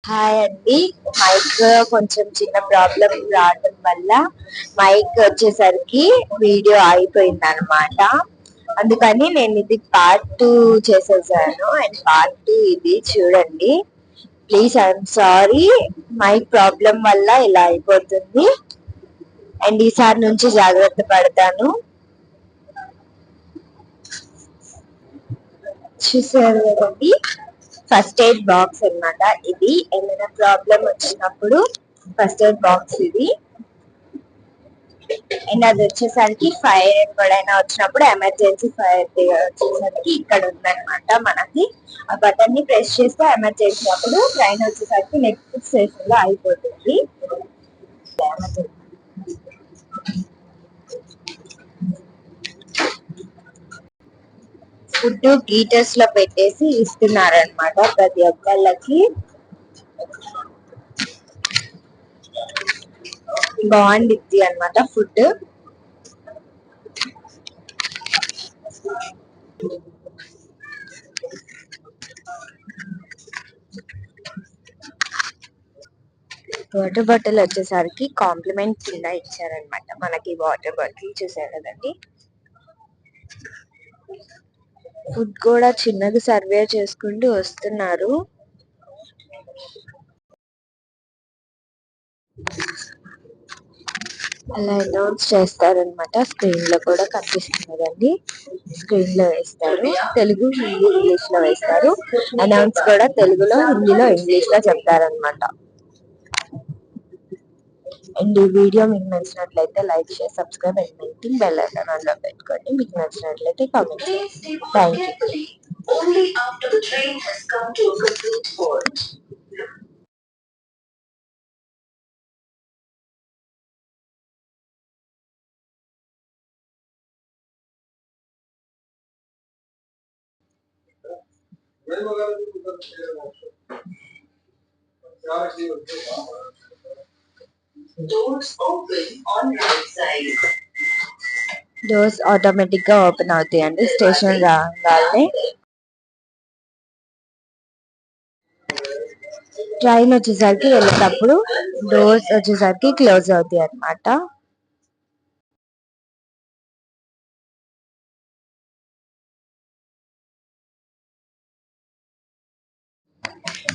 Hi అండి. Mic కొంచెం చిన్న ప్రాబ్లం రావడం వల్ల మైక్ వచ్చేసరికి వీడియో అయిపోయింది అనమాట. అందుకని నేను ఇది పార్ట్ 2 చేసేసాను అండ్ పార్ట్ 2 ఇది చూడండి. Please I'm sorry, mic problem వల్ల ఇలా అయిపోతుంది అండ్ ఈసారి నుంచి జాగ్రత్త పడతాను. చూసారు కదండి, ఫస్ట్ ఎయిడ్ బాక్స్ అన్నమాట ఇది. ఏమైనా ప్రాబ్లం వచ్చినప్పుడు ఫస్ట్ ఎయిడ్ బాక్స్ ఇది. అండ్ అది వచ్చేసరికి ఫైర్ ఎప్పుడైనా వచ్చినప్పుడు ఎమర్జెన్సీ ఫైర్ వచ్చేసరికి ఇక్కడ ఉందన్నమాట. మనకి ఆ బటన్ ని ప్రెస్ చేస్తే ఎమర్జెన్సీ అప్పుడు ట్రైన్ వచ్చేసరికి నెక్స్ట్ స్టేషన్ లో అయిపోతుంది. ఫుడ్ గీటర్స్ లో పెట్టేసి ఇస్తున్నారనమాట ప్రతి ఒక్కళ్ళకి. బాగుండిద్ది అనమాట ఫుడ్. వాటర్ బాటిల్ వచ్చేసరికి కాంప్లిమెంట్ కింద ఇచ్చారనమాట మనకి. వాటర్ బాటిల్ చూసారు కదండి. ఫుడ్ కూడా చిన్నది సర్వే చేసుకుంటూ వస్తున్నారు. అలా అనౌన్స్ చేస్తారనమాట. స్క్రీన్ లో కూడా కనిపిస్తున్నదండి. స్క్రీన్ లో వేస్తారు, తెలుగు, హిందీ, ఇంగ్లీష్ లో వేస్తారు. అనౌన్స్ కూడా తెలుగులో, హిందీలో, ఇంగ్లీష్ లో చెప్తారనమాట. అండ్ ఈ వీడియో మీకు నచ్చినట్లయితే like, share, subscribe and maintain bell icon on లో పెట్టుకోండి. మీకు నచ్చినట్లయితే కామెంట్ చేయండి. Thank you. Only after the train has come to a complete halt. Doors open on right side. Doors automatic గా ఓపెన్ అవుతాయండి స్టేషన్ రాగానే. ట్రైన్ వచ్చేసరికి వెళ్ళేటప్పుడు డోర్స్ వచ్చేసరికి క్లోజ్ అవుతాయి అన్నమాట.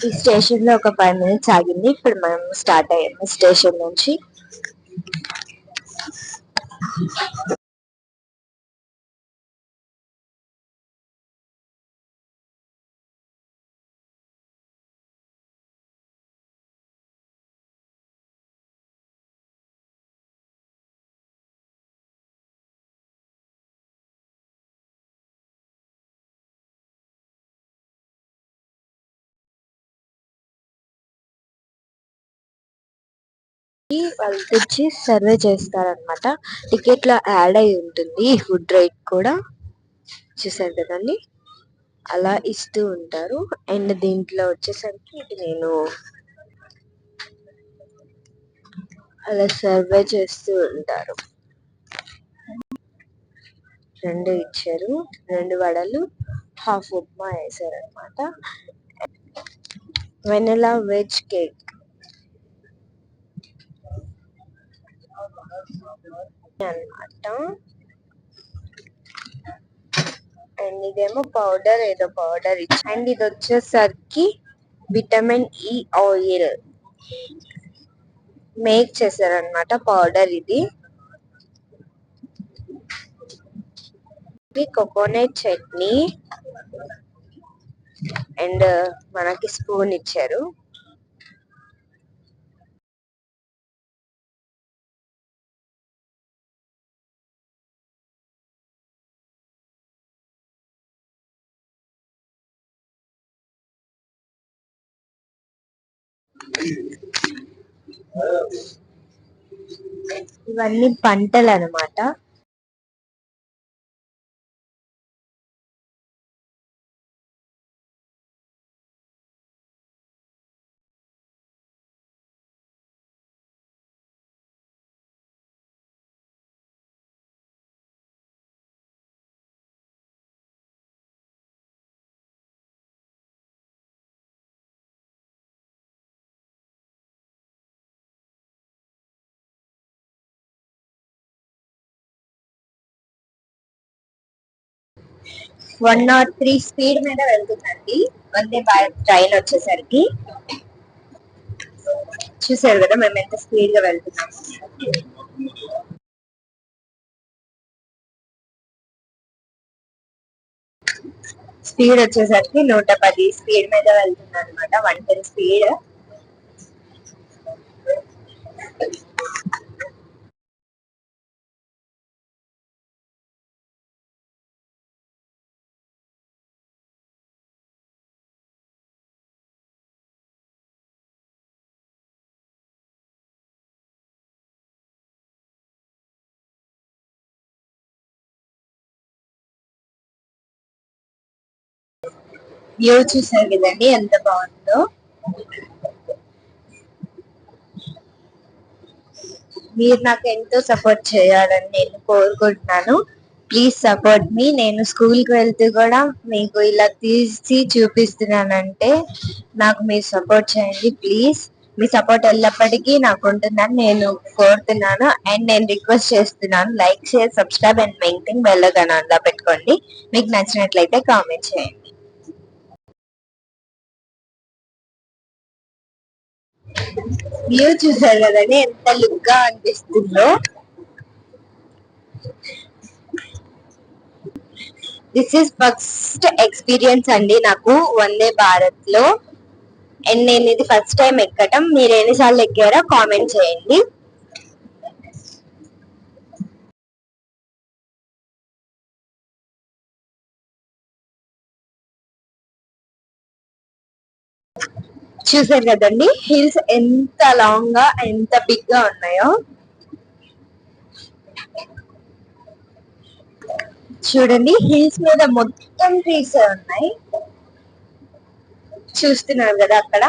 ఈ స్టేషన్ లో ఒక 5 minutes ఆగింది. ఇప్పుడు మనం స్టార్ట్ అయ్యాము స్టేషన్ నుంచి. వాళ్ళు తెచ్చి సర్వే చేస్తారనమాట. టికెట్ లో యాడ్ అయి ఉంటుంది ఈ ఫుడ్ రేట్ కూడా. చూసారు కదండి, అలా ఇస్తూ ఉంటారు. అండ్ దీంట్లో వచ్చేసరికి ఇది నేను అలా సర్వే చేస్తూ ఉంటారు. 2 ఇచ్చారు, 2 వడలు, హాఫ్ ఉప్మా వేసారు అనమాట. వెనిలా వెజ్ కేక్ అనమాట. అండ్ ఇదేమో పౌడర్, ఏదో పౌడర్ ఇచ్చి. అండ్ ఇది వచ్చేసరికి విటమిన్ ఈ ఆయిల్ మేక్ చేశారనమాట పౌడర్ ఇది. కోకోనట్ చట్నీ అండ్ మనకి స్పూన్ ఇచ్చారు. ఇవన్నీ పంటలు అనమాట. 103 స్పీడ్ మీద వెళ్తుందండి వందే భారత్ ట్రైన్ వచ్చేసరికి. చూసారు కదా మేము ఎంత స్పీడ్ గా వెళ్తున్నాము. స్పీడ్ వచ్చేసరికి 110 స్పీడ్ మీద వెళ్తుంది అనమాట, 110 స్పీడ్. వ్యూ చూసారు కదండి ఎంత బాగుందో. మీరు నాకు ఎంతో సపోర్ట్ చేయాలని నేను కోరుకుంటున్నాను. ప్లీజ్ సపోర్ట్ మీ. నేను స్కూల్ కి వెళ్తూ కూడా మీకు ఇలా తీసి చూపిస్తున్నానంటే నాకు మీరు సపోర్ట్ చేయండి ప్లీజ్. మీ సపోర్ట్ ఎల్లప్పటికీ నాకు ఉంటుందని నేను కోరుతున్నాను అండ్ నేను రిక్వెస్ట్ చేస్తున్నాను. Like, share, subscribe and maintain bell icon on లో పెట్టుకోండి. మీకు నచ్చినట్లయితే కామెంట్ చేయండి. వ్యూ చూసారు కదండి ఎంత లుక్ గా అనిపిస్తుందో. దిస్ ఇస్ ఫస్ట్ ఎక్స్పీరియన్స్ అండి నాకు వందే భారత్ లో. అండ్ నేను ఇది ఫస్ట్ టైం ఎక్కటం. మీరు ఎన్నిసార్లు ఎక్కారో కామెంట్ చేయండి. చూసారు కదండి హిల్స్ ఎంత లాంగ్ గా ఎంత బిగ్ గా ఉన్నాయో. చూడండి హిల్స్ మీద మొత్తం ట్రీస్ ఉన్నాయి. చూస్తున్నారు కదా అక్కడ.